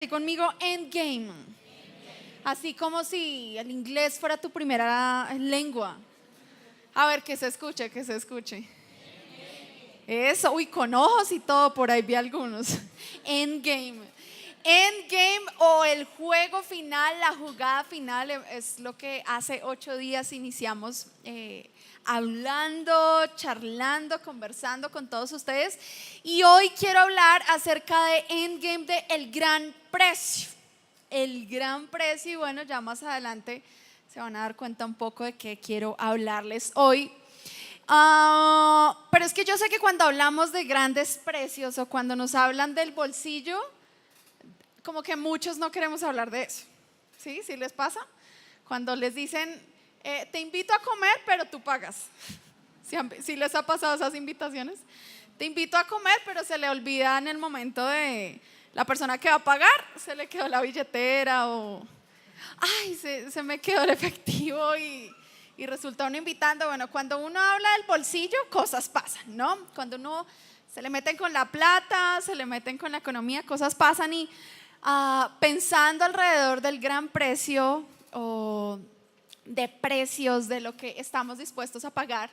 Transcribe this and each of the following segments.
Conmigo Endgame, así como si el inglés fuera tu primera lengua. A ver, que se escuche, que se escuche. Eso, uy, con ojos y todo, por ahí vi algunos. Endgame. Endgame o el juego final, la jugada final, es lo que hace 8 días iniciamos hablando, charlando, conversando con todos ustedes. Y hoy quiero hablar acerca de Endgame, de El Gran Precio. El Gran Precio, y bueno, ya más adelante se van a dar cuenta un poco de qué quiero hablarles hoy. Pero es que yo sé que cuando hablamos de grandes precios o cuando nos hablan del bolsillo, como que muchos no queremos hablar de eso. ¿Sí? ¿Sí les pasa? Cuando les dicen, te invito a comer, pero tú pagas. ¿Sí les ha pasado esas invitaciones? Te invito a comer, pero se le olvida en el momento de la persona que va a pagar, se le quedó la billetera o, ay, se me quedó el efectivo y resulta uno invitando. Bueno, cuando uno habla del bolsillo, cosas pasan, ¿no? Cuando uno se le meten con la plata, se le meten con la economía, cosas pasan y pensando alrededor del gran precio o de precios de lo que estamos dispuestos a pagar,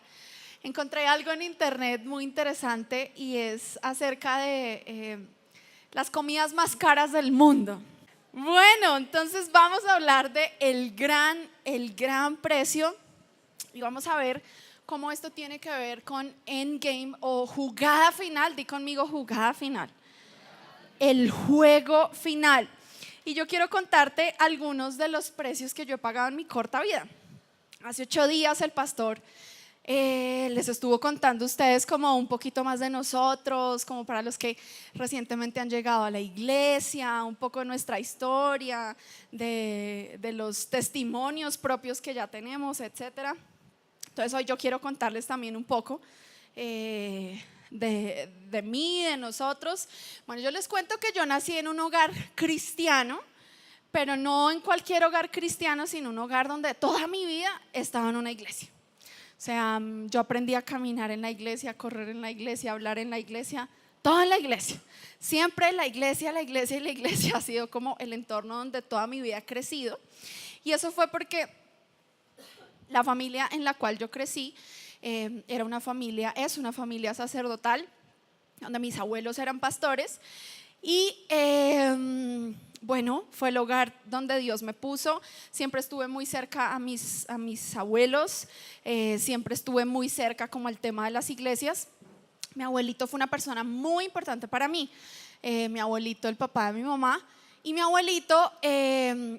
encontré algo en internet muy interesante y es acerca de las comidas más caras del mundo. Bueno, entonces vamos a hablar de el gran precio y vamos a ver cómo esto tiene que ver con Endgame o jugada final. Di conmigo, jugada final. El juego final. Y yo quiero contarte algunos de los precios que yo he pagado en mi corta vida. Hace 8 días el pastor les estuvo contando a ustedes como un poquito más de nosotros, como para los que recientemente han llegado a la iglesia, un poco de nuestra historia, de los testimonios propios que ya tenemos, etcétera. Entonces hoy yo quiero contarles también un poco de mí, de nosotros. Bueno, yo les cuento que yo nací en un hogar cristiano, pero no en cualquier hogar cristiano, sino un hogar donde toda mi vida estaba en una iglesia. O sea, yo aprendí a caminar en la iglesia, a correr en la iglesia, a hablar en la iglesia, todo en la iglesia. Siempre la iglesia y la iglesia ha sido como el entorno donde toda mi vida he crecido. Y eso fue porque la familia en la cual yo crecí es una familia sacerdotal, donde mis abuelos eran pastores. Y bueno, fue el hogar donde Dios me puso. Siempre estuve muy cerca a mis abuelos, siempre estuve muy cerca como al tema de las iglesias. Mi abuelito fue una persona muy importante para mí, mi abuelito, el papá de mi mamá. Y mi abuelito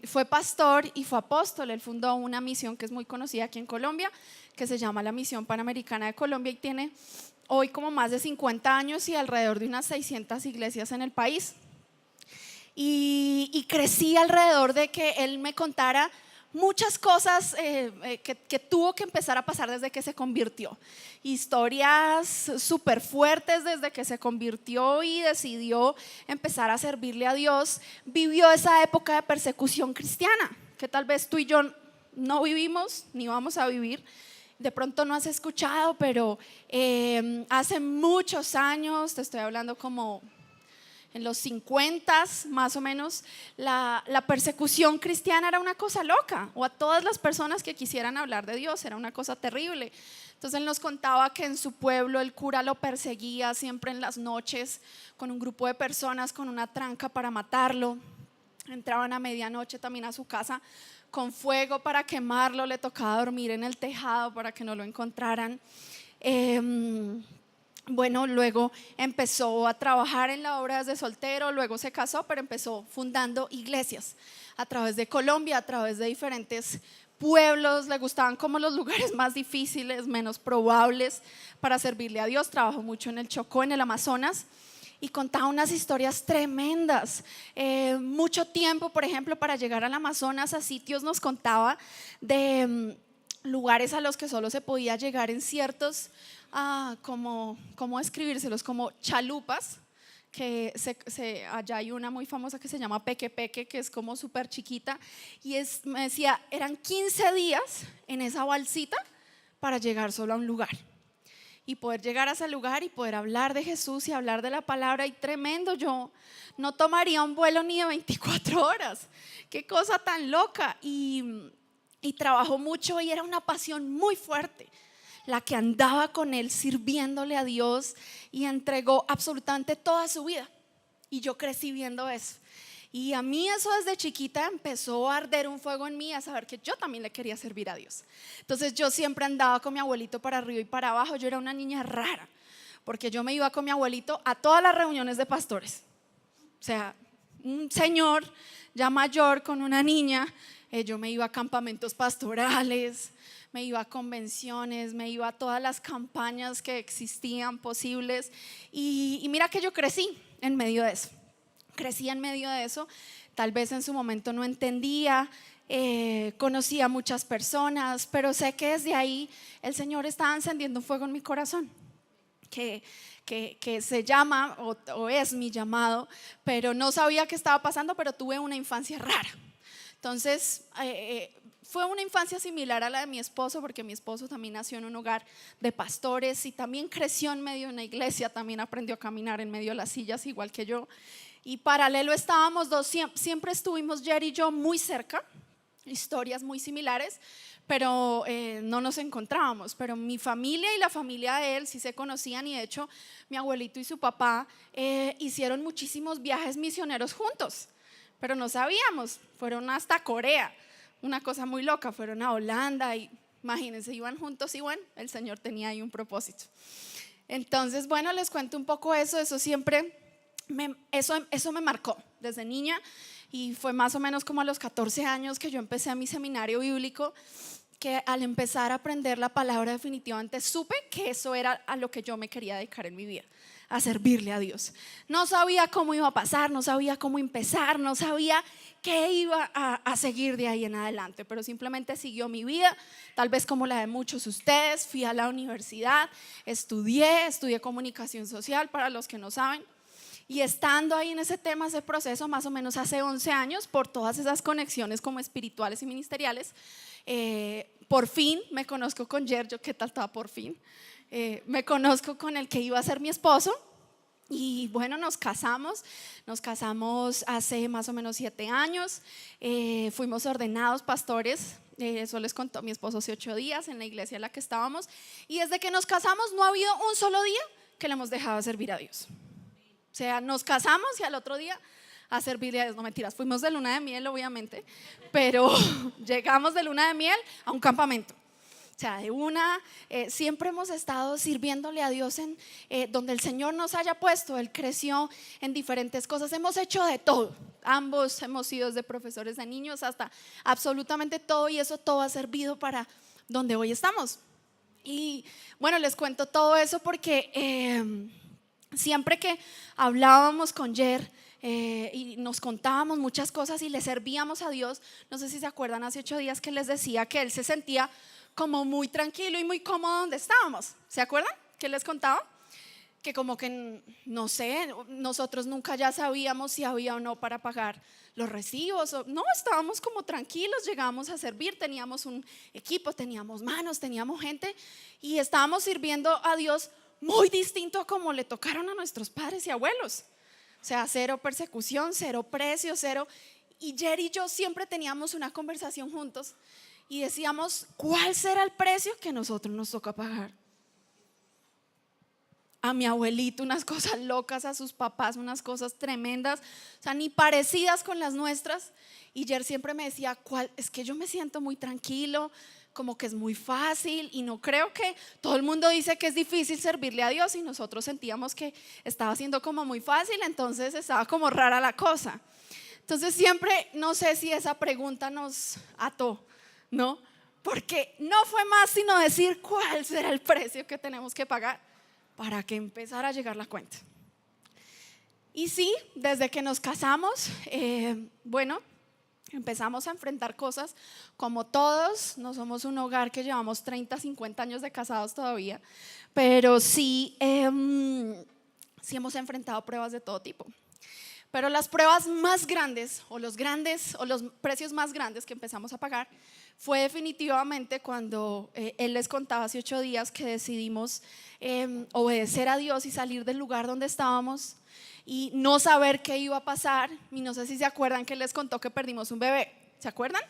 fue pastor y fue apóstol. Él fundó una misión que es muy conocida aquí en Colombia, que se llama la Misión Panamericana de Colombia, y tiene hoy como más de 50 años y alrededor de unas 600 iglesias en el país. Y crecí alrededor de que él me contara muchas cosas que tuvo que empezar a pasar desde que se convirtió. Historias súper fuertes desde que se convirtió y decidió empezar a servirle a Dios. Vivió esa época de persecución cristiana que tal vez tú y yo no vivimos ni vamos a vivir. De pronto no has escuchado, pero hace muchos años, te estoy hablando como en los 50 más o menos, la persecución cristiana era una cosa loca, o a todas las personas que quisieran hablar de Dios era una cosa terrible. Entonces él nos contaba que en su pueblo el cura lo perseguía siempre en las noches con un grupo de personas con una tranca para matarlo. Entraban a medianoche también a su casa con fuego para quemarlo, le tocaba dormir en el tejado para que no lo encontraran. Bueno, luego empezó a trabajar en la obra desde soltero, luego se casó, pero empezó fundando iglesias a través de Colombia, a través de diferentes pueblos. Le gustaban como los lugares más difíciles, menos probables para servirle a Dios. Trabajó mucho en el Chocó, en el Amazonas, y contaba unas historias tremendas. Mucho tiempo, por ejemplo, para llegar al Amazonas, a sitios nos contaba de lugares a los que solo se podía llegar en ciertos ¿cómo escribírselos? Como chalupas, que allá hay una muy famosa que se llama Peque Peque, que es como súper chiquita, y me decía, eran 15 días en esa balsita para llegar solo a un lugar. y poder llegar a ese lugar y poder hablar de Jesús y hablar de la palabra. Y tremendo, yo no tomaría un vuelo ni de 24 horas. Qué cosa tan loca. Y trabajó mucho y era una pasión muy fuerte la que andaba con él sirviéndole a Dios, y entregó absolutamente toda su vida. Y yo crecí viendo eso. Y a mí eso desde chiquita empezó a arder un fuego en mí, a saber que yo también le quería servir a Dios. Entonces yo siempre andaba con mi abuelito para arriba y para abajo. Yo era una niña rara, porque yo me iba con mi abuelito a todas las reuniones de pastores. O sea, un señor ya mayor con una niña, yo me iba a campamentos pastorales, me iba a convenciones, me iba a todas las campañas que existían posibles. Y mira que yo crecí en medio de eso. Crecí en medio de eso. Tal vez en su momento no entendía, conocía a muchas personas, pero sé que desde ahí el Señor estaba encendiendo un fuego en mi corazón, que se llama o es mi llamado, pero no sabía qué estaba pasando, pero tuve una infancia rara. Entonces fue una infancia similar a la de mi esposo, porque mi esposo también nació en un hogar de pastores y también creció en medio de una iglesia, también aprendió a caminar en medio de las sillas igual que yo. Y paralelo estábamos dos, siempre estuvimos Jerry y yo muy cerca, historias muy similares, pero no nos encontrábamos. Pero mi familia y la familia de él sí se conocían, y de hecho mi abuelito y su papá hicieron muchísimos viajes misioneros juntos, pero no sabíamos, fueron hasta Corea, una cosa muy loca, fueron a Holanda y imagínense, iban juntos y bueno, el Señor tenía ahí un propósito. Entonces bueno, les cuento un poco eso siempre, eso me marcó desde niña. Y fue más o menos como a los 14 años que yo empecé a mi seminario bíblico, que al empezar a aprender la palabra definitivamente supe que eso era a lo que yo me quería dedicar en mi vida, a servirle a Dios. No sabía cómo iba a pasar, no sabía cómo empezar, no sabía qué iba a seguir de ahí en adelante, pero simplemente siguió mi vida, tal vez como la de muchos de ustedes. Fui a la universidad, estudié comunicación social, para los que no saben. Y estando ahí en ese tema, ese proceso, más o menos hace 11 años, por todas esas conexiones como espirituales y ministeriales, por fin me conozco con Yerjo. ¿Qué tal estaba por fin? Me conozco con el que iba a ser mi esposo. Y bueno, nos casamos hace más o menos 7 años. Fuimos ordenados pastores. Eso les contó mi esposo hace 8 días en la iglesia en la que estábamos. Y desde que nos casamos no ha habido un solo día que le hemos dejado de servir a Dios. O sea, nos casamos y al otro día a servirle a Dios. No, mentiras, fuimos de luna de miel obviamente, pero llegamos de luna de miel a un campamento. O sea, siempre hemos estado sirviéndole a Dios en donde el Señor nos haya puesto. Él creció en diferentes cosas, hemos hecho de todo. Ambos hemos sido desde profesores de niños hasta absolutamente todo, y eso todo ha servido para donde hoy estamos. Y bueno, les cuento todo eso porque siempre que hablábamos con Jer y nos contábamos muchas cosas y le servíamos a Dios, no sé si se acuerdan hace 8 días que les decía que él se sentía como muy tranquilo y muy cómodo donde estábamos. ¿Se acuerdan? ¿Qué les contaba? Que como que, no sé, nosotros nunca ya sabíamos si había o no para pagar los recibos. No, estábamos como tranquilos, llegábamos a servir, teníamos un equipo, teníamos manos, teníamos gente y estábamos sirviendo a Dios muy distinto a como le tocaron a nuestros padres y abuelos. O sea, cero persecución, cero precio, cero. Y Jerry y yo siempre teníamos una conversación juntos y decíamos, ¿cuál será el precio que nosotros nos toca pagar? A mi abuelito unas cosas locas, a sus papás unas cosas tremendas, o sea, ni parecidas con las nuestras. Y Jerry siempre me decía, es que yo me siento muy tranquilo, como que es muy fácil, y no creo que todo el mundo dice que es difícil servirle a Dios, y nosotros sentíamos que estaba siendo como muy fácil, entonces estaba como rara la cosa. Entonces siempre, no sé si esa pregunta nos ató, ¿no? Porque no fue más sino decir cuál será el precio que tenemos que pagar para que empezara a llegar la cuenta. Y sí, desde que nos casamos, bueno, empezamos a enfrentar cosas como todos. No somos un hogar que llevamos 30, 50 años de casados todavía, pero sí hemos enfrentado pruebas de todo tipo. Pero las pruebas más grandes o los precios más grandes que empezamos a pagar fue definitivamente cuando él les contaba hace 8 días que decidimos obedecer a Dios y salir del lugar donde estábamos y no saber qué iba a pasar. Y no sé si se acuerdan que les contó que perdimos un bebé. ¿Se acuerdan?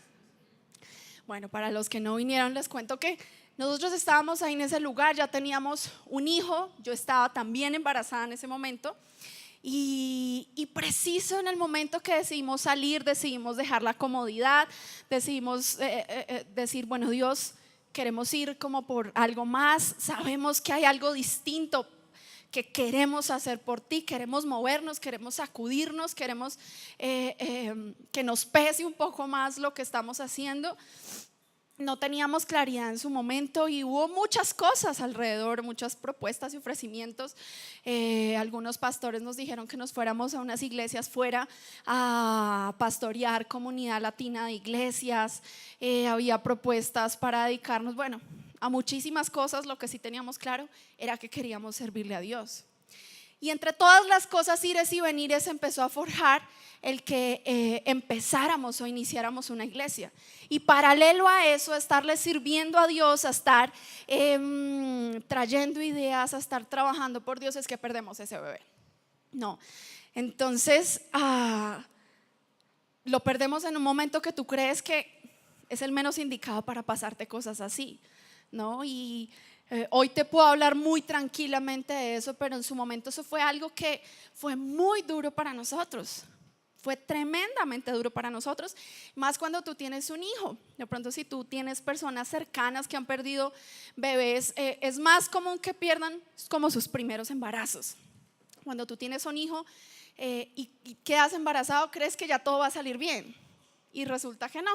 Bueno, para los que no vinieron les cuento que nosotros estábamos ahí en ese lugar, ya teníamos un hijo, yo estaba también embarazada en ese momento. Y preciso en el momento que decidimos salir, decidimos dejar la comodidad, decidimos decir, bueno, Dios, queremos ir como por algo más, sabemos que hay algo distinto que queremos hacer por ti, queremos movernos, queremos sacudirnos, queremos que nos pese un poco más lo que estamos haciendo. No teníamos claridad en su momento y hubo muchas cosas alrededor, muchas propuestas y ofrecimientos. Algunos pastores nos dijeron que nos fuéramos a unas iglesias fuera a pastorear comunidad latina de iglesias. Había propuestas para dedicarnos, bueno, a muchísimas cosas. Lo que sí teníamos claro era que queríamos servirle a Dios. Y entre todas las cosas, ires y venires, empezó a forjar el que empezáramos o iniciáramos una iglesia. Y paralelo a eso, a estarle sirviendo a Dios, a estar trayendo ideas, a estar trabajando por Dios, es que perdemos ese bebé. No. Entonces, lo perdemos en un momento que tú crees que es el menos indicado para pasarte cosas así, ¿no? Y hoy te puedo hablar muy tranquilamente de eso, pero en su momento eso fue algo que fue muy duro para nosotros. Fue tremendamente duro para nosotros, más cuando tú tienes un hijo. De pronto, si tú tienes personas cercanas que han perdido bebés, es más común que pierdan como sus primeros embarazos. Cuando tú tienes un hijo y quedas embarazado, crees que ya todo va a salir bien y resulta que no.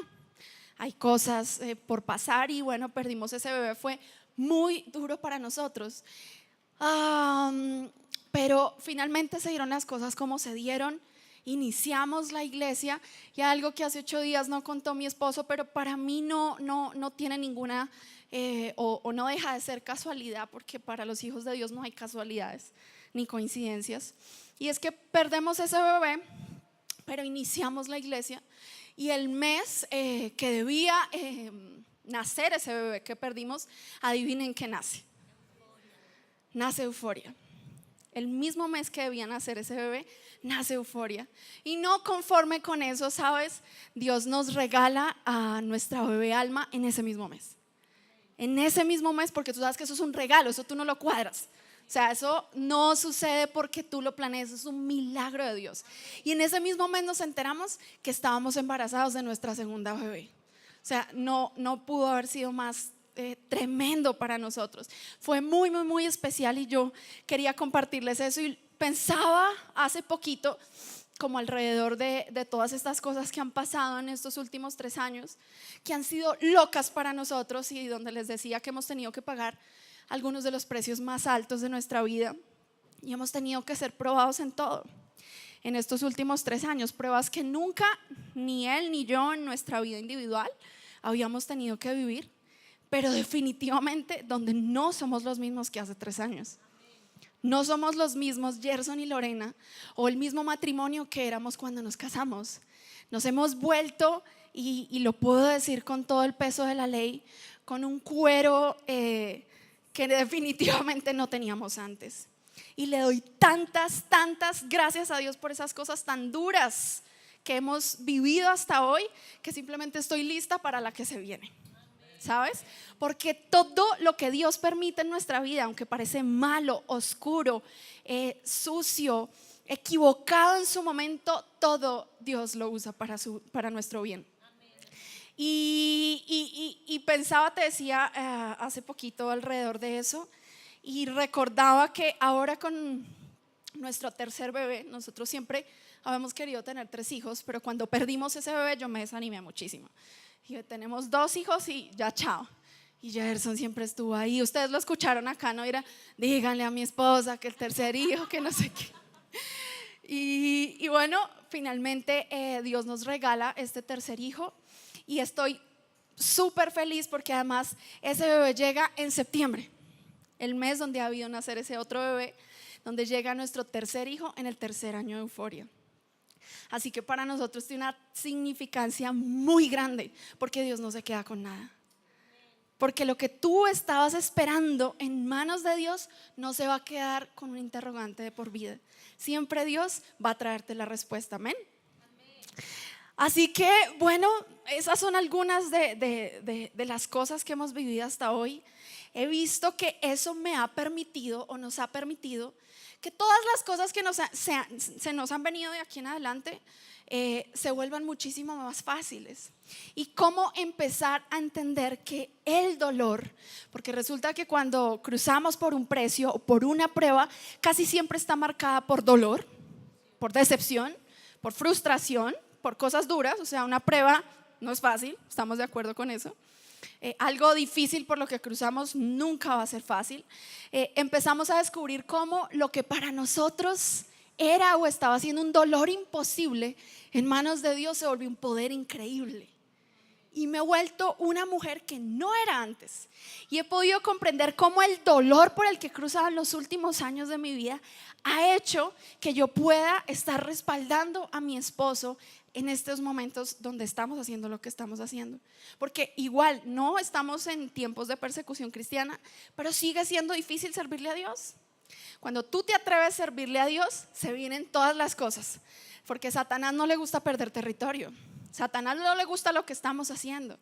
Hay cosas por pasar y bueno, perdimos ese bebé. Fue muy duro para nosotros, pero finalmente se dieron las cosas como se dieron. Iniciamos la iglesia y algo que hace 8 días no contó mi esposo, pero para mí no tiene ninguna o no deja de ser casualidad, porque para los hijos de Dios no hay casualidades ni coincidencias. Y es que perdemos ese bebé, pero iniciamos la iglesia y el mes que debía nacer ese bebé que perdimos, adivinen qué nace. Nace Euforia. El mismo mes que debía nacer ese bebé, nace Euforia. Y no conforme con eso, ¿sabes? Dios nos regala a nuestra bebé Alma en ese mismo mes. En ese mismo mes, porque tú sabes que eso es un regalo, eso tú no lo cuadras. O sea, eso no sucede porque tú lo planees, es un milagro de Dios. Y en ese mismo mes nos enteramos que estábamos embarazados de nuestra segunda bebé. O sea, no pudo haber sido más tremendo para nosotros. Fue muy, muy, muy especial y yo quería compartirles eso. Y pensaba hace poquito, como alrededor de todas estas cosas que han pasado en estos últimos 3 años, que han sido locas para nosotros y donde les decía que hemos tenido que pagar algunos de los precios más altos de nuestra vida y hemos tenido que ser probados en todo. En estos últimos 3 años, pruebas que nunca, ni él ni yo en nuestra vida individual habíamos tenido que vivir, pero definitivamente donde no somos los mismos que hace 3 años. No somos los mismos Gerson y Lorena o el mismo matrimonio que éramos cuando nos casamos. Nos hemos vuelto, y lo puedo decir con todo el peso de la ley, con un cuero que definitivamente no teníamos antes. Y le doy tantas gracias a Dios por esas cosas tan duras que hemos vivido hasta hoy, que simplemente estoy lista para la que se viene. ¿Sabes? Porque todo lo que Dios permite en nuestra vida, aunque parece malo, oscuro, sucio, equivocado en su momento, todo Dios lo usa para nuestro bien. Y pensaba, te decía hace poquito alrededor de eso, y recordaba que ahora con nuestro tercer bebé, nosotros siempre habíamos querido tener 3 hijos, pero cuando perdimos ese bebé yo me desanimé muchísimo. Y tenemos 2 hijos y ya chao. Y Gerson siempre estuvo ahí. Ustedes lo escucharon acá, ¿no? Era, díganle a mi esposa que el tercer hijo, que no sé qué. Y bueno, finalmente Dios nos regala este tercer hijo y estoy súper feliz porque además ese bebé llega en septiembre, el mes donde ha habido nacer ese otro bebé, donde llega nuestro tercer hijo en el tercer año de Euforia. Así que para nosotros tiene una significancia muy grande, porque Dios no se queda con nada. Porque lo que tú estabas esperando en manos de Dios no se va a quedar con un interrogante de por vida. Siempre Dios va a traerte la respuesta. Amén. Así que bueno, esas son algunas de las cosas que hemos vivido hasta hoy. He visto que eso me ha permitido o nos ha permitido que todas las cosas que se nos han venido de aquí en adelante se vuelvan muchísimo más fáciles. Y cómo empezar a entender que el dolor, porque resulta que cuando cruzamos por un precio o por una prueba, casi siempre está marcada por dolor, por decepción, por frustración, por cosas duras. O sea, una prueba no es fácil, estamos de acuerdo con eso. Algo difícil por lo que cruzamos nunca va a ser fácil. Empezamos a descubrir cómo lo que para nosotros era o estaba siendo un dolor imposible, en manos de Dios se volvió un poder increíble. Y me he vuelto una mujer que no era antes. Y he podido comprender cómo el dolor por el que he cruzado en los últimos años de mi vida ha hecho que yo pueda estar respaldando a mi esposo en estos momentos donde estamos haciendo lo que estamos haciendo. Porque igual no estamos en tiempos de persecución cristiana, pero sigue siendo difícil servirle a Dios. Cuando tú te atreves a servirle a Dios, se vienen todas las cosas. Porque a Satanás no le gusta perder territorio. Satanás no le gusta lo que estamos haciendo.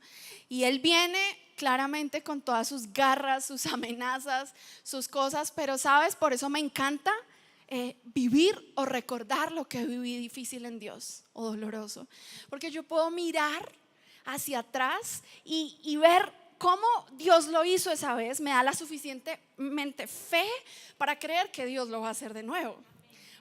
Y él viene claramente con todas sus garras, sus amenazas, sus cosas. Pero sabes, por eso me encanta vivir o recordar lo que viví difícil en Dios o doloroso. Porque yo puedo mirar hacia atrás y ver cómo Dios lo hizo esa vez. Me da la suficientemente fe para creer que Dios lo va a hacer de nuevo,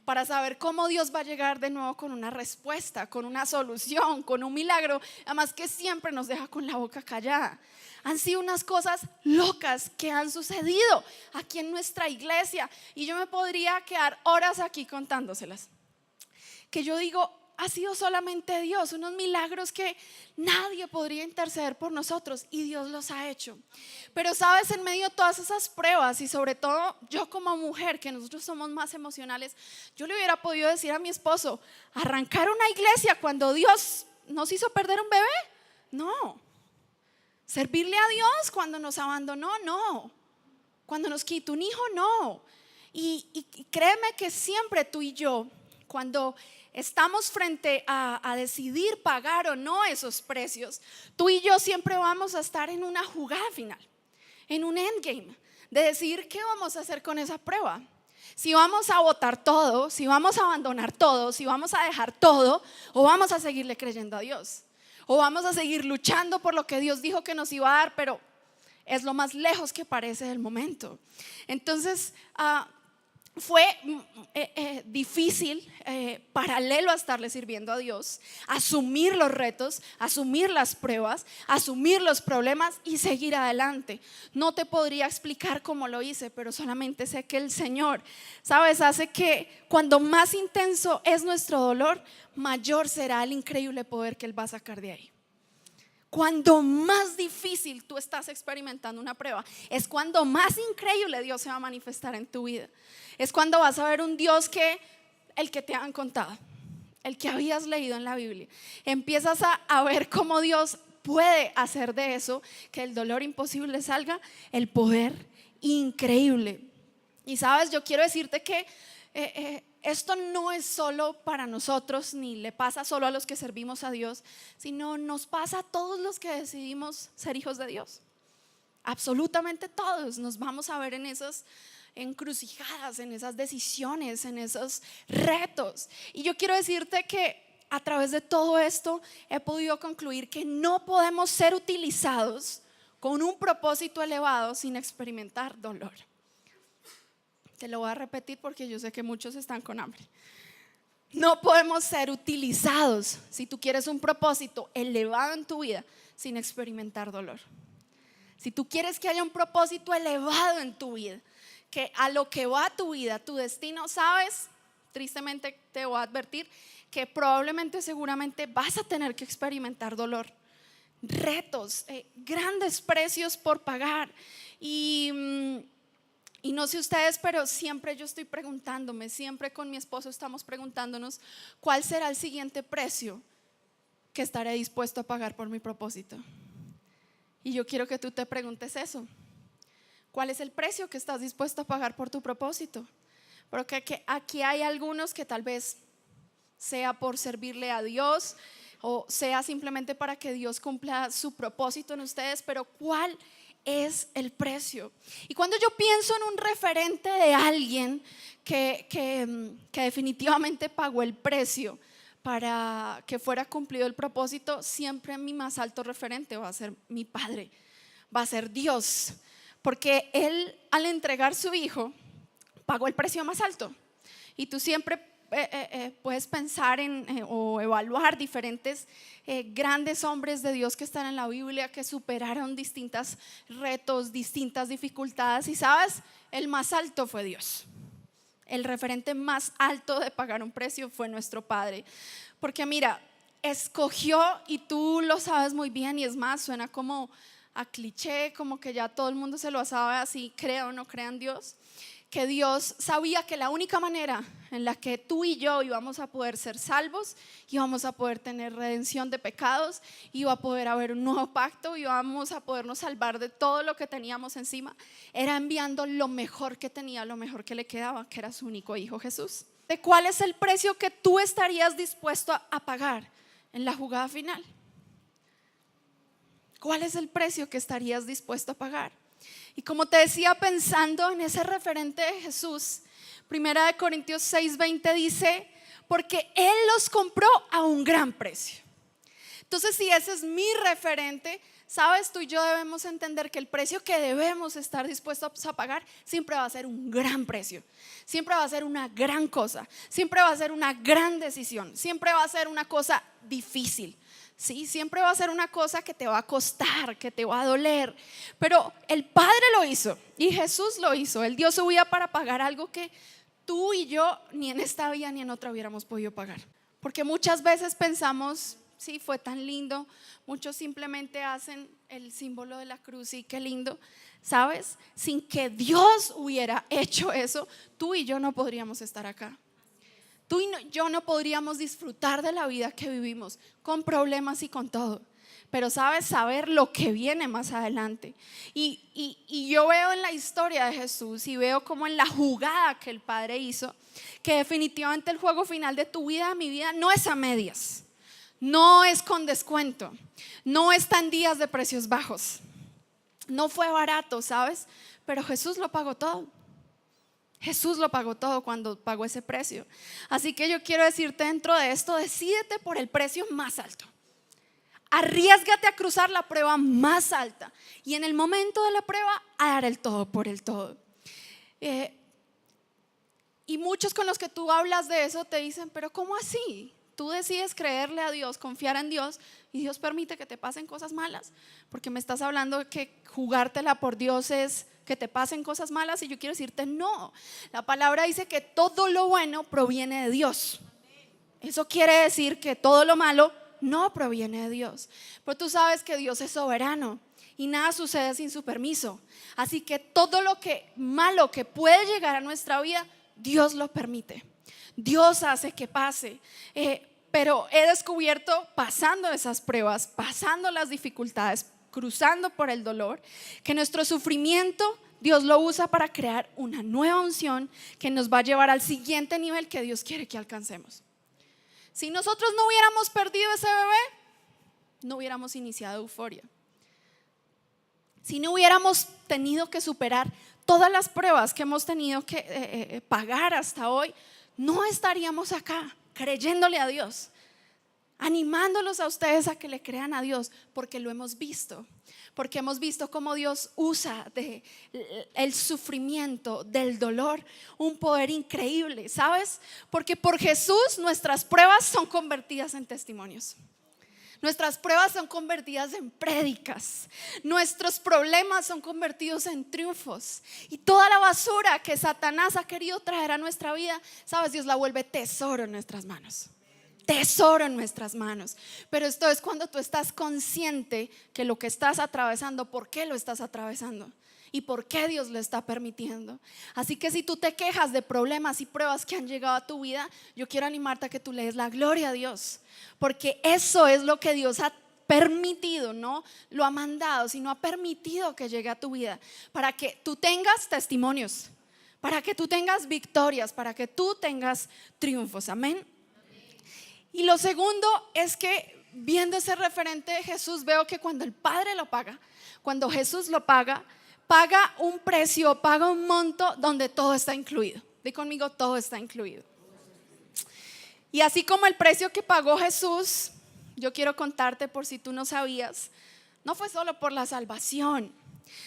para saber cómo Dios va a llegar de nuevo con una respuesta, con una solución, con un milagro. Además que siempre nos deja con la boca callada. Han sido unas cosas locas que han sucedido aquí en nuestra iglesia, y yo me podría quedar horas aquí contándoselas. Que yo digo, ha sido solamente Dios, unos milagros que nadie podría interceder por nosotros, y Dios los ha hecho. Pero sabes, en medio de todas esas pruebas, y sobre todo yo como mujer, que nosotros somos más emocionales, yo le hubiera podido decir a mi esposo, arrancar una iglesia cuando Dios nos hizo perder un bebé. No. Servirle a Dios cuando nos abandonó, no. Cuando nos quitó un hijo, no. Y créeme que siempre tú y yo, cuando estamos frente a decidir pagar o no esos precios, tú y yo siempre vamos a estar en una jugada final, en un endgame, de decidir qué vamos a hacer con esa prueba. Si vamos a botar todo, si vamos a abandonar todo, si vamos a dejar todo, o vamos a seguirle creyendo a Dios, o vamos a seguir luchando por lo que Dios dijo que nos iba a dar, pero es lo más lejos que parece del momento. Entonces fue difícil, paralelo a estarle sirviendo a Dios, asumir los retos, asumir las pruebas, asumir los problemas y seguir adelante. No te podría explicar cómo lo hice, pero solamente sé que el Señor, sabes, hace que cuando más intenso es nuestro dolor, mayor será el increíble poder que Él va a sacar de ahí. Cuando más difícil tú estás experimentando una prueba, es cuando más increíble Dios se va a manifestar en tu vida. Es cuando vas a ver un Dios el que te han contado, el que habías leído en la Biblia. Empiezas a ver cómo Dios puede hacer de eso, que el dolor imposible salga, el poder increíble. Y sabes, yo quiero decirte que esto no es solo para nosotros, ni le pasa solo a los que servimos a Dios, sino nos pasa a todos los que decidimos ser hijos de Dios. Absolutamente todos nos vamos a ver en esas encrucijadas, en esas decisiones, en esos retos. Y yo quiero decirte que a través de todo esto he podido concluir que no podemos ser utilizados con un propósito elevado sin experimentar dolor. Te lo voy a repetir porque yo sé que muchos están con hambre. No podemos ser utilizados, si tú quieres un propósito elevado en tu vida, sin experimentar dolor. Si tú quieres que haya un propósito elevado en tu vida, que a lo que va tu vida, tu destino, sabes, tristemente te voy a advertir que probablemente, seguramente vas a tener que experimentar dolor, retos, grandes precios por pagar. Y Y no sé ustedes, pero siempre yo estoy preguntándome, siempre con mi esposo estamos preguntándonos cuál será el siguiente precio que estaré dispuesto a pagar por mi propósito. Y yo quiero que tú te preguntes eso. ¿Cuál es el precio que estás dispuesto a pagar por tu propósito? Porque aquí hay algunos que tal vez sea por servirle a Dios o sea simplemente para que Dios cumpla su propósito en ustedes, pero ¿cuál es el precio? Y cuando yo pienso en un referente de alguien que definitivamente pagó el precio para que fuera cumplido el propósito, siempre mi más alto referente va a ser mi padre, va a ser Dios, porque Él al entregar su hijo pagó el precio más alto. Y tú siempre puedes pensar o evaluar diferentes grandes hombres de Dios que están en la Biblia, que superaron distintos retos, distintas dificultades, y sabes, el más alto fue Dios. El referente más alto de pagar un precio fue nuestro Padre. Porque mira, escogió, y tú lo sabes muy bien, y es más, suena como a cliché, como que ya todo el mundo se lo sabe, así crea o no crea en Dios, que Dios sabía que la única manera en la que tú y yo íbamos a poder ser salvos, íbamos a poder tener redención de pecados, iba a poder haber un nuevo pacto, íbamos a podernos salvar de todo lo que teníamos encima, era enviando lo mejor que tenía, lo mejor que le quedaba, que era su único hijo Jesús. ¿De cuál es el precio que tú estarías dispuesto a pagar en la jugada final? ¿Cuál es el precio que estarías dispuesto a pagar? Y como te decía, pensando en ese referente de Jesús, 1 Corintios 6:20 dice, porque Él los compró a un gran precio. Entonces, si ese es mi referente, sabes, tú y yo debemos entender que el precio que debemos estar dispuestos a pagar siempre va a ser un gran precio, siempre va a ser una gran cosa, siempre va a ser una gran decisión, siempre va a ser una cosa difícil. Sí, siempre va a ser una cosa que te va a costar, que te va a doler. Pero el Padre lo hizo y Jesús lo hizo. Él dio su vida para pagar algo que tú y yo ni en esta vida ni en otra hubiéramos podido pagar. Porque muchas veces pensamos, sí, fue tan lindo. Muchos simplemente hacen el símbolo de la cruz y qué lindo. ¿Sabes? Sin que Dios hubiera hecho eso, tú y yo no podríamos estar acá. Tú y yo no podríamos disfrutar de la vida que vivimos, con problemas y con todo. Pero sabes, saber lo que viene más adelante. Y yo veo en la historia de Jesús y veo como en la jugada que el Padre hizo, que definitivamente el juego final de tu vida, de mi vida, no es a medias, no es con descuento, no está en días de precios bajos. No fue barato, ¿sabes? Pero Jesús lo pagó todo. Jesús lo pagó todo cuando pagó ese precio. Así que yo quiero decirte dentro de esto, decídete por el precio más alto. Arriésgate a cruzar la prueba más alta y en el momento de la prueba a dar el todo por el todo. Y muchos con los que tú hablas de eso te dicen, pero ¿cómo así? Tú decides creerle a Dios, confiar en Dios y Dios permite que te pasen cosas malas, porque me estás hablando de que jugártela por Dios es que te pasen cosas malas, y yo quiero decirte no. La palabra dice que todo lo bueno proviene de Dios. Eso quiere decir que todo lo malo no proviene de Dios. Pero tú sabes que Dios es soberano y nada sucede sin su permiso. Así que todo lo que malo que puede llegar a nuestra vida, Dios lo permite. Dios hace que pase. Pero he descubierto, pasando esas pruebas, pasando las dificultades, cruzando por el dolor, que nuestro sufrimiento Dios lo usa para crear una nueva unción que nos va a llevar al siguiente nivel que Dios quiere que alcancemos. Si nosotros no hubiéramos perdido ese bebé, no hubiéramos iniciado Euforia. Si no hubiéramos tenido que superar todas las pruebas que hemos tenido que pagar hasta hoy, no estaríamos acá creyéndole a Dios, animándolos a ustedes a que le crean a Dios, porque lo hemos visto, porque hemos visto cómo Dios usa el sufrimiento, del dolor, un poder increíble, ¿sabes? Porque por Jesús nuestras pruebas son convertidas en testimonios. Nuestras pruebas son convertidas en prédicas. Nuestros problemas son convertidos en triunfos. Y toda la basura que Satanás ha querido traer a nuestra vida, ¿sabes? Dios la vuelve tesoro en nuestras manos. Tesoro en nuestras manos. Pero esto es cuando tú estás consciente que lo que estás atravesando, ¿por qué lo estás atravesando? y por qué Dios lo está permitiendo. Así que si tú te quejas de problemas y pruebas que han llegado a tu vida, yo quiero animarte a que tú le des la gloria a Dios, porque eso es lo que Dios ha permitido, no lo ha mandado, sino ha permitido que llegue a tu vida para que tú tengas testimonios, para que tú tengas victorias, para que tú tengas triunfos. Amén. Y lo segundo es que viendo ese referente de Jesús, veo que cuando el Padre lo paga, cuando Jesús lo paga, paga un precio, paga un monto donde todo está incluido. Di conmigo, todo está incluido. Y así como el precio que pagó Jesús, yo quiero contarte, por si tú no sabías, no fue solo por la salvación,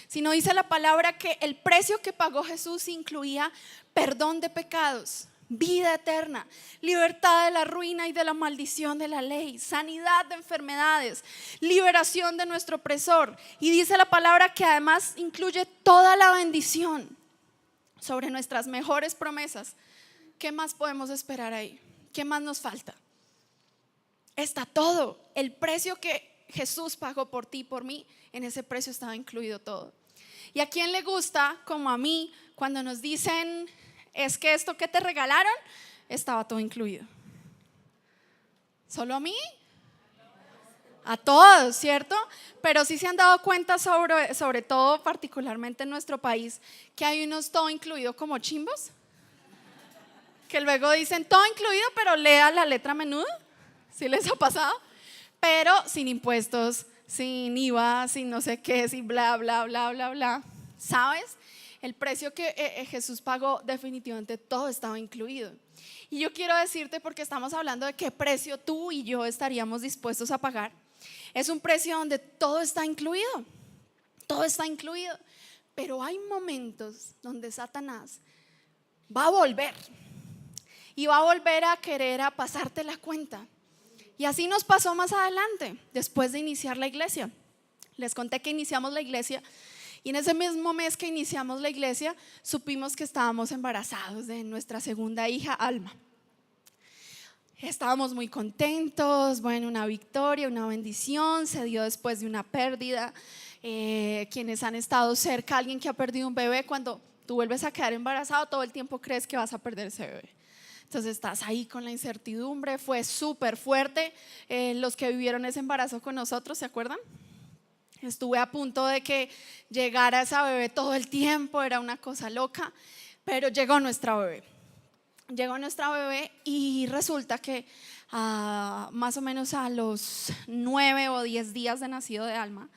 sino dice la palabra que el precio que pagó Jesús incluía perdón de pecados, vida eterna, libertad de la ruina y de la maldición de la ley, sanidad de enfermedades, liberación de nuestro opresor. Y dice la palabra que además incluye toda la bendición sobre nuestras mejores promesas. ¿Qué más podemos esperar ahí? ¿Qué más nos falta? Está todo. El precio que Jesús pagó por ti y por mí, en ese precio estaba incluido todo. ¿Y a quién le gusta, como a mí, cuando nos dicen: es que esto que te regalaron estaba todo incluido? ¿Solo a mí? A todos, ¿cierto? Pero sí se han dado cuenta, sobre todo particularmente en nuestro país, que hay unos todo incluido como chimbos, que luego dicen todo incluido, pero lea la letra menuda. ¿Sí les ha pasado? Pero sin impuestos, sin IVA, sin no sé qué, sin bla, bla, bla, bla, bla. ¿Sabes? El precio que Jesús pagó, definitivamente todo estaba incluido. Y yo quiero decirte, porque estamos hablando de qué precio tú y yo estaríamos dispuestos a pagar. Es un precio donde todo está incluido. Todo está incluido. Pero hay momentos donde Satanás va a volver. Y va a volver a querer a pasarte la cuenta. Y así nos pasó más adelante, después de iniciar la iglesia. Les conté que iniciamos la iglesia y en ese mismo mes que iniciamos la iglesia supimos que estábamos embarazados de nuestra segunda hija, Alma. Estábamos muy contentos, bueno, una victoria, una bendición, se dio después de una pérdida. Quienes han estado cerca, alguien que ha perdido un bebé, cuando tú vuelves a quedar embarazado, todo el tiempo crees que vas a perder ese bebé. Entonces estás ahí con la incertidumbre, fue súper fuerte. Los que vivieron ese embarazo con nosotros, ¿se acuerdan? Estuve a punto de que llegara esa bebé todo el tiempo, era una cosa loca, pero llegó nuestra bebé. Llegó nuestra bebé y resulta que más o menos a los 9 o 10 días de nacido de Alma,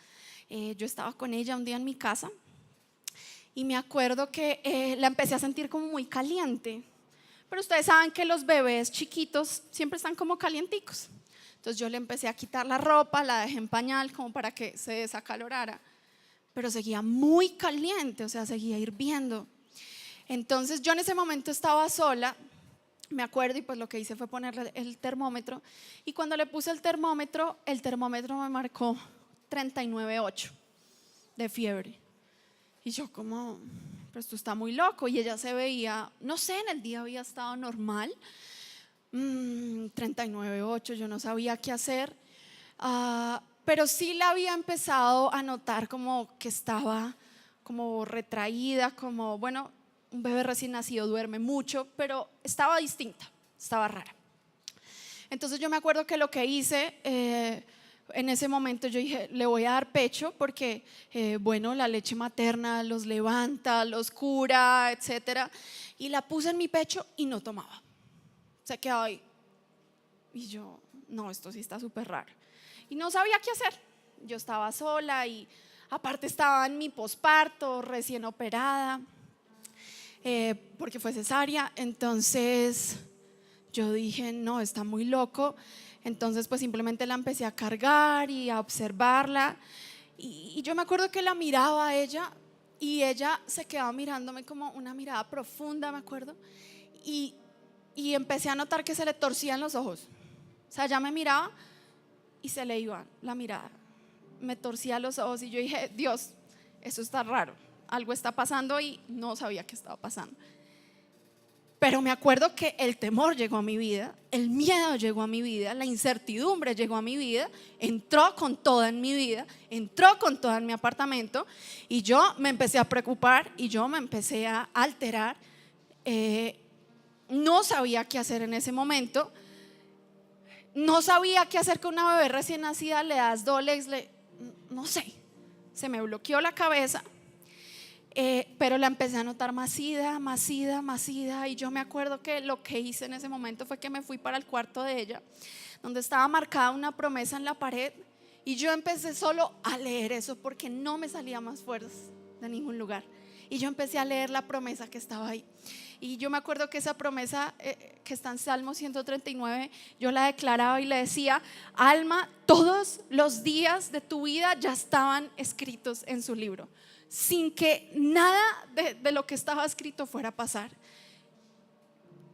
yo estaba con ella un día en mi casa y me acuerdo que la empecé a sentir como muy caliente. Pero ustedes saben que los bebés chiquitos siempre están como calienticos. Entonces yo le empecé a quitar la ropa, la dejé en pañal como para que se desacalorara. Pero seguía muy caliente, o sea, seguía hirviendo. Entonces yo en ese momento estaba sola, me acuerdo, y pues lo que hice fue ponerle el termómetro. Y cuando le puse el termómetro me marcó 39,8 de fiebre. Y yo como, pero esto está muy loco. Y ella se veía, no sé, en el día había estado normal. 39,8, yo no sabía qué hacer. Pero sí la había empezado a notar como que estaba como retraída, como, bueno, un bebé recién nacido duerme mucho, pero estaba distinta, estaba rara. Entonces yo me acuerdo que lo que hice, en ese momento yo dije, le voy a dar pecho porque, bueno, la leche materna los levanta, los cura, etcétera. Y la puse en mi pecho y no tomaba. Se quedaba ahí. Y yo, no, esto sí está súper raro. Y no sabía qué hacer. Yo estaba sola y aparte estaba en mi posparto, recién operada, porque fue cesárea. Entonces yo dije, no, está muy loco. Entonces pues simplemente la empecé a cargar y a observarla. Y yo me acuerdo que la miraba a ella y ella se quedaba mirándome como una mirada profunda, me acuerdo. Y empecé a notar que se le torcían los ojos. O sea, ella me miraba y se le iba la mirada, me torcía los ojos y yo dije, Dios, eso está raro, algo está pasando y no sabía qué estaba pasando. Pero me acuerdo que el temor llegó a mi vida, el miedo llegó a mi vida, la incertidumbre llegó a mi vida, entró con toda en mi vida, entró con toda en mi apartamento, y yo me empecé a preocupar y yo me empecé a alterar. No sabía qué hacer en ese momento. No sabía qué hacer con una bebé recién nacida. Le das Dolex, no sé, se me bloqueó la cabeza. Pero la empecé a notar más ida. Y yo me acuerdo que lo que hice en ese momento fue que me fui para el cuarto de ella, donde estaba marcada una promesa en la pared, y yo empecé solo a leer eso porque no me salía más fuerzas de ningún lugar. Y yo empecé a leer la promesa que estaba ahí. Y yo me acuerdo que esa promesa que está en Salmo 139, yo la declaraba y le decía: Alma, todos los días de tu vida ya estaban escritos en su libro, sin que nada de lo que estaba escrito fuera a pasar.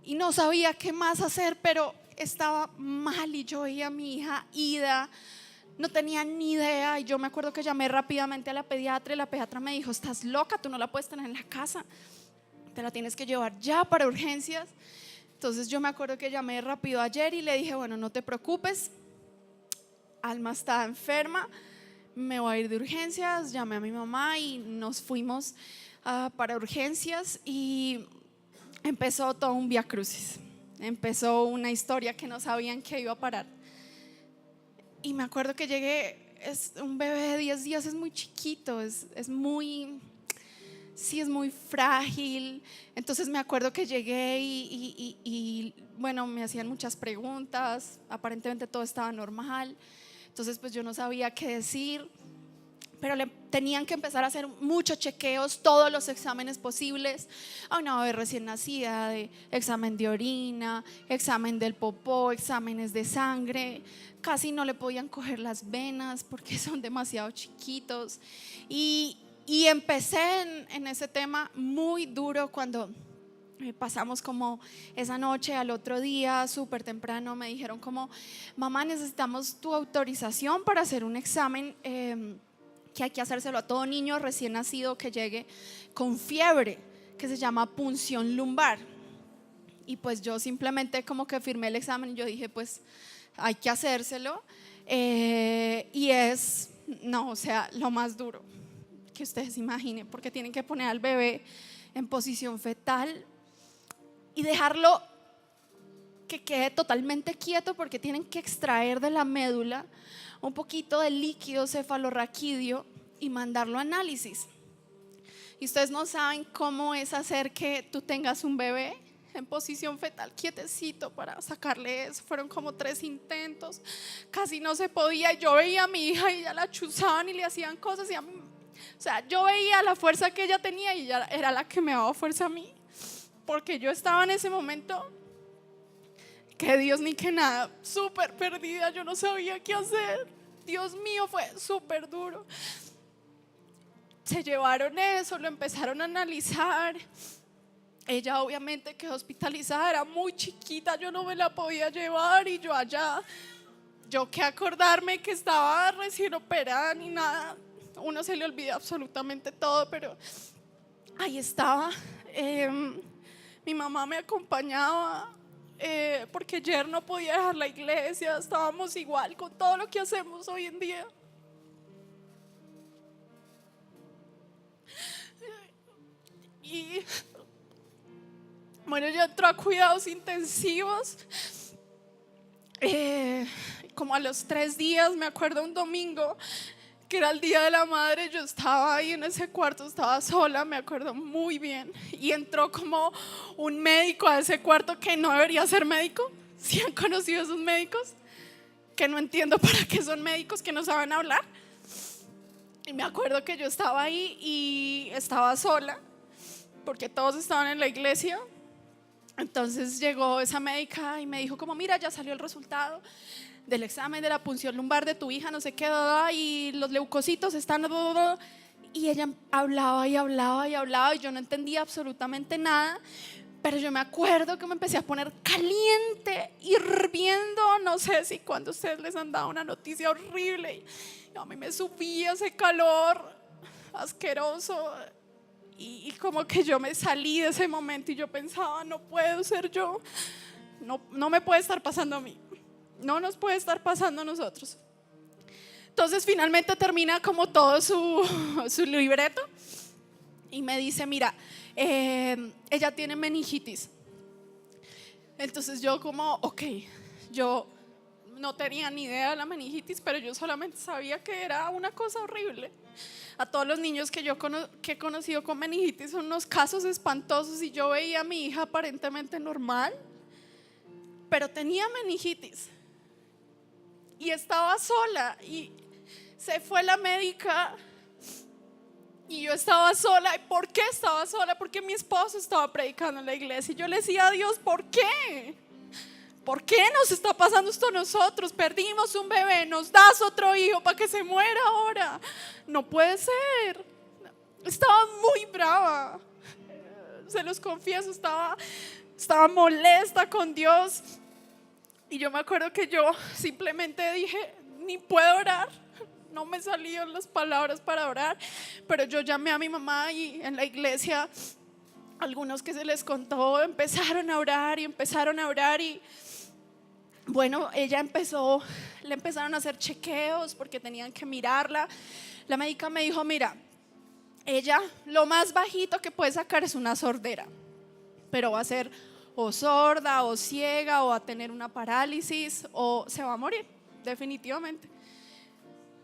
Y no sabía qué más hacer, pero estaba mal, y yo veía a mi hija Ida, no tenía ni idea. Y yo me acuerdo que llamé rápidamente a la pediatra, y la pediatra me dijo: estás loca, tú no la puedes tener en la casa, te la tienes que llevar ya para urgencias. Entonces yo me acuerdo que llamé rápido ayer y le dije: bueno, no te preocupes, Alma está enferma, me voy a ir de urgencias. Llamé a mi mamá y nos fuimos para urgencias, y empezó todo un viacrucis. Empezó una historia que no sabían que iba a parar. Y me acuerdo que llegué, es un bebé de 10 días, es muy chiquito, es muy, sí, es muy frágil. Entonces me acuerdo que llegué y bueno, me hacían muchas preguntas, aparentemente todo estaba normal. Entonces pues yo no sabía qué decir, pero le tenían que empezar a hacer muchos chequeos, todos los exámenes posibles a una bebé recién nacida, de examen de orina, examen del popó, exámenes de sangre. Casi no le podían coger las venas porque son demasiado chiquitos. Y empecé en ese tema muy duro cuando pasamos como esa noche. Al otro día, súper temprano, me dijeron como: mamá, necesitamos tu autorización para hacer un examen que hay que hacérselo a todo niño recién nacido que llegue con fiebre, que se llama punción lumbar. Y pues yo simplemente como que firmé el examen y yo dije: pues hay que hacérselo. Y es, no, o sea, lo más duro que ustedes imaginen, porque tienen que poner al bebé en posición fetal y dejarlo que quede totalmente quieto, porque tienen que extraer de la médula un poquito de líquido cefalorraquídeo y mandarlo a análisis. Y ustedes no saben cómo es hacer que tú tengas un bebé en posición fetal quietecito para sacarle eso. Fueron como 3 intentos, casi no se podía. Yo veía a mi hija y ya la chuzaban y le hacían cosas, y a mí, o sea, yo veía la fuerza que ella tenía y ella era la que me daba fuerza a mí, porque yo estaba en ese momento que Dios ni que nada, súper perdida, yo no sabía qué hacer. Dios mío, fue súper duro. Se llevaron eso, lo empezaron a analizar. Ella obviamente quedó hospitalizada, era muy chiquita, yo no me la podía llevar, y yo allá, yo que acordarme que estaba recién operada ni nada, uno se le olvida absolutamente todo, pero ahí estaba. Mi mamá me acompañaba, porque ayer no podía dejar la iglesia. Estábamos igual con todo lo que hacemos hoy en día. Y bueno, ella entró a cuidados intensivos. Como a los 3 días, me acuerdo un domingo que era el día de la madre, yo estaba ahí en ese cuarto, estaba sola, me acuerdo muy bien, y entró como un médico a ese cuarto que no debería ser médico. ¿Sí han conocido esos médicos? Que no entiendo para qué son médicos, que no saben hablar. Y me acuerdo que yo estaba ahí y estaba sola porque todos estaban en la iglesia. Entonces llegó esa médica y me dijo como: mira, ya salió el resultado del examen de la punción lumbar de tu hija, no sé qué, y los leucocitos están. Y ella hablaba y hablaba y hablaba, y yo no entendía absolutamente nada. Pero yo me acuerdo que me empecé a poner caliente, hirviendo. No sé si cuando ustedes les han dado una noticia horrible, y a mí me subía ese calor asqueroso. y como que yo me salí de ese momento y yo pensaba, no puedo ser yo, no me puede estar pasando a mí, no nos puede estar pasando a nosotros. Entonces finalmente termina como todo su libreto y me dice, mira, ella tiene meningitis. Entonces yo como, ok, yo no tenía ni idea de la meningitis, pero yo solamente sabía que era una cosa horrible. A todos los niños que que he conocido con meningitis son unos casos espantosos y yo veía a mi hija aparentemente normal, pero tenía meningitis y estaba sola y se fue la médica y yo estaba sola. ¿Y por qué estaba sola? Porque mi esposo estaba predicando en la iglesia y yo le decía a Dios, ¿por qué? ¿Por qué nos está pasando esto a nosotros? Perdimos un bebé, nos das otro hijo para que se muera ahora. No puede ser. Estaba muy brava, se los confieso, estaba molesta con Dios. Y yo me acuerdo que yo simplemente dije, ni puedo orar, no me salían las palabras para orar, pero yo llamé a mi mamá y en la iglesia algunos que se les contó empezaron a orar y bueno, le empezaron a hacer chequeos porque tenían que mirarla. La médica me dijo, mira, ella lo más bajito que puede sacar es una sordera, pero va a ser o sorda o ciega o va a tener una parálisis o se va a morir, definitivamente.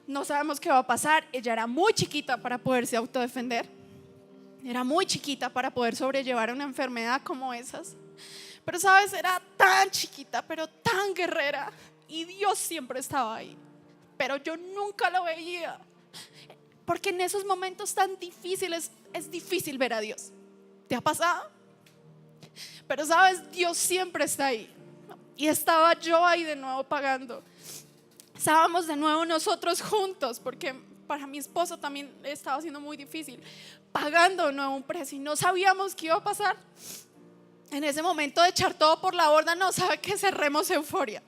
No sabemos qué va a pasar. Ella era muy chiquita para poderse autodefender, era muy chiquita para poder sobrellevar una enfermedad como esas. Pero sabes, era tan chiquita, pero tan guerrera y Dios siempre estaba ahí, pero yo nunca lo veía, porque en esos momentos tan difíciles es difícil ver a Dios. ¿Te ha pasado? Pero sabes, Dios siempre está ahí y estaba yo ahí de nuevo pagando. Estábamos de nuevo nosotros juntos, porque para mi esposo también estaba siendo muy difícil, pagando de nuevo un precio y no sabíamos qué iba a pasar. En ese momento de echar todo por la borda, no, ¿sabe qué? Cerremos Euforia,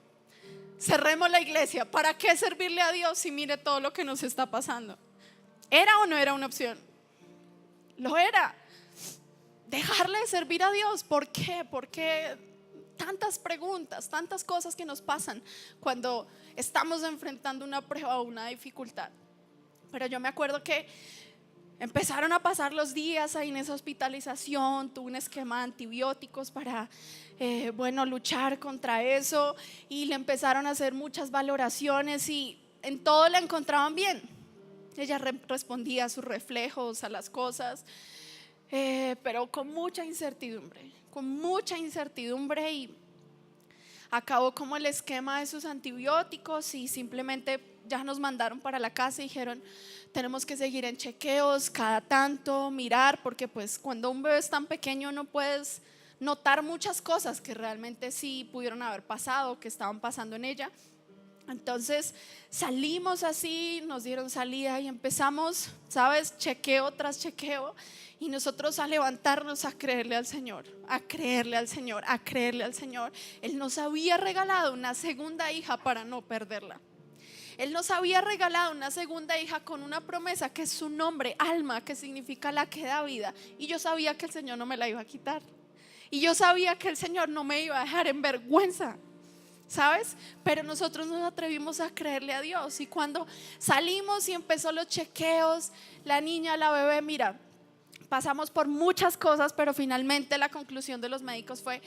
cerremos la iglesia. ¿Para qué servirle a Dios si mire todo lo que nos está pasando? ¿Era o no era una opción? Lo era. Dejarle de servir a Dios. ¿Por qué? Porque tantas preguntas, tantas cosas que nos pasan cuando estamos enfrentando una prueba o una dificultad. Pero yo me acuerdo que empezaron a pasar los días ahí en esa hospitalización. Tuve un esquema de antibióticos para luchar contra eso, y le empezaron a hacer muchas valoraciones y en todo la encontraban bien. Ella respondía a sus reflejos, a las cosas, pero con mucha incertidumbre y acabó como el esquema de sus antibióticos y simplemente ya nos mandaron para la casa y dijeron, tenemos que seguir en chequeos cada tanto, mirar, porque pues cuando un bebé es tan pequeño no puedes notar muchas cosas que realmente sí pudieron haber pasado, que estaban pasando en ella. Entonces salimos así, nos dieron salida y empezamos, ¿sabes? Chequeo tras chequeo, y nosotros a levantarnos a creerle al Señor, a creerle al Señor, a creerle al Señor. Él nos había regalado una segunda hija para no perderla. Él nos había regalado una segunda hija con una promesa que es su nombre, Alma, que significa la que da vida. Y yo sabía que el Señor no me la iba a quitar. Y yo sabía que el Señor no me iba a dejar en vergüenza, ¿sabes? Pero nosotros nos atrevimos a creerle a Dios. Y cuando salimos y empezó los chequeos, la niña, la bebé, mira, pasamos por muchas cosas, pero finalmente la conclusión de los médicos fue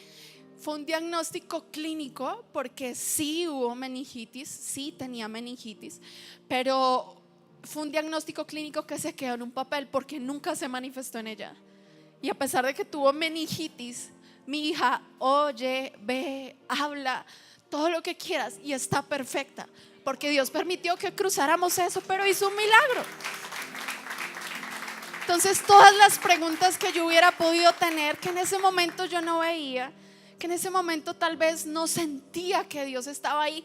un diagnóstico clínico, porque sí hubo meningitis, sí tenía meningitis, pero fue un diagnóstico clínico que se quedó en un papel porque nunca se manifestó en ella. Y a pesar de que tuvo meningitis, mi hija oye, ve, habla, todo lo que quieras y está perfecta, porque Dios permitió que cruzáramos eso, pero hizo un milagro. Entonces todas las preguntas que yo hubiera podido tener, que en ese momento yo no veía, que en ese momento tal vez no sentía que Dios estaba ahí,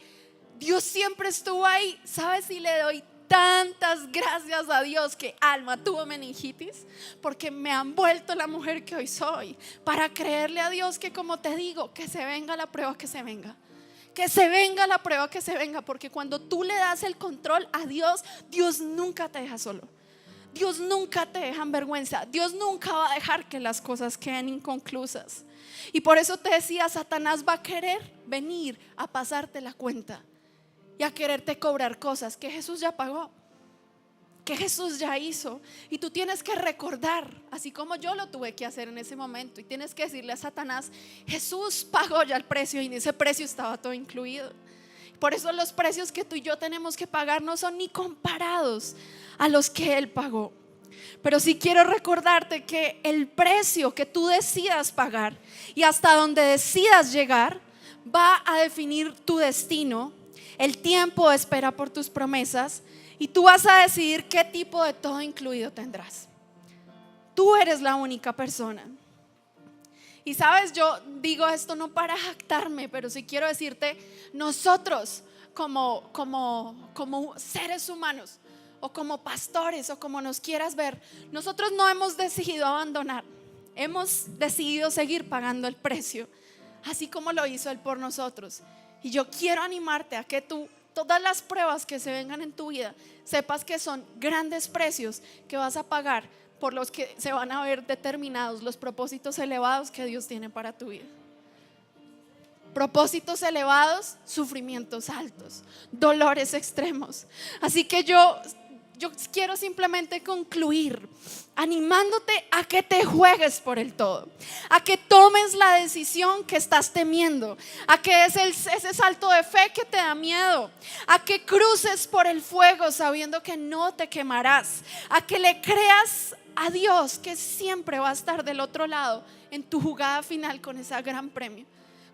Dios siempre estuvo ahí, ¿sabes? Y le doy tantas gracias a Dios que Alma tuvo meningitis, porque me han vuelto la mujer que hoy soy, para creerle a Dios que, como te digo, que se venga la prueba, que se venga. Que se venga la prueba, que se venga, porque cuando tú le das el control a Dios, Dios nunca te deja solo. Dios nunca te deja en vergüenza. Dios nunca va a dejar que las cosas queden inconclusas. Y por eso te decía, Satanás va a querer venir a pasarte la cuenta y a quererte cobrar cosas que Jesús ya pagó, que Jesús ya hizo. Y tú tienes que recordar, así como yo lo tuve que hacer en ese momento, y tienes que decirle a Satanás: Jesús pagó ya el precio, y en ese precio estaba todo incluido. Por eso los precios que tú y yo tenemos que pagar no son ni comparados a los que Él pagó. Pero sí quiero recordarte que el precio que tú decidas pagar y hasta donde decidas llegar va a definir tu destino. El tiempo espera por tus promesas y tú vas a decidir qué tipo de todo incluido tendrás. Tú eres la única persona. Y sabes, yo digo esto no para jactarme, pero sí quiero decirte, nosotros como seres humanos, o como pastores, o como nos quieras ver, nosotros no hemos decidido abandonar. Hemos decidido seguir pagando el precio, así como lo hizo Él por nosotros. Y yo quiero animarte a que tú, todas las pruebas que se vengan en tu vida, sepas que son grandes precios que vas a pagar, por los que se van a ver determinados los propósitos elevados que Dios tiene para tu vida. Propósitos elevados, sufrimientos altos, dolores extremos. Así que yo quiero simplemente concluir animándote a que te juegues por el todo, a que tomes la decisión que estás temiendo, a que es ese salto de fe que te da miedo, a que cruces por el fuego sabiendo que no te quemarás, a que le creas a Dios que siempre va a estar del otro lado en tu jugada final con ese gran premio,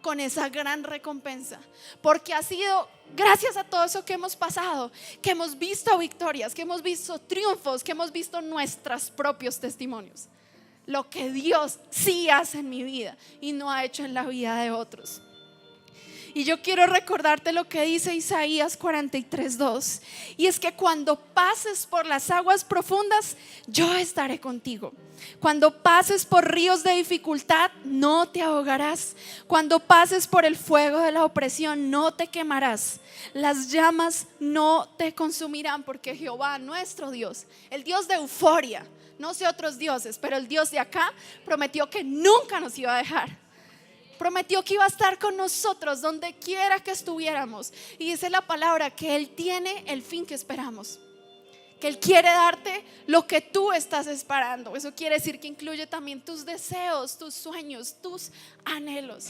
con esa gran recompensa, porque ha sido gracias a todo eso que hemos pasado, que hemos visto victorias, que hemos visto triunfos, que hemos visto nuestros propios testimonios, lo que Dios sí hace en mi vida y no ha hecho en la vida de otros. Y yo quiero recordarte lo que dice Isaías 43:2, y es que cuando pases por las aguas profundas, yo estaré contigo. Cuando pases por ríos de dificultad, no te ahogarás. Cuando pases por el fuego de la opresión, no te quemarás. Las llamas no te consumirán, porque Jehová, nuestro Dios, el Dios de euforia, no sé otros dioses, pero el Dios de acá prometió que nunca nos iba a dejar. Prometió que iba a estar con nosotros donde quiera que estuviéramos. Y dice la palabra que Él tiene el fin que esperamos, que Él quiere darte lo que tú estás esperando. Eso quiere decir que incluye también tus deseos, tus sueños, tus anhelos.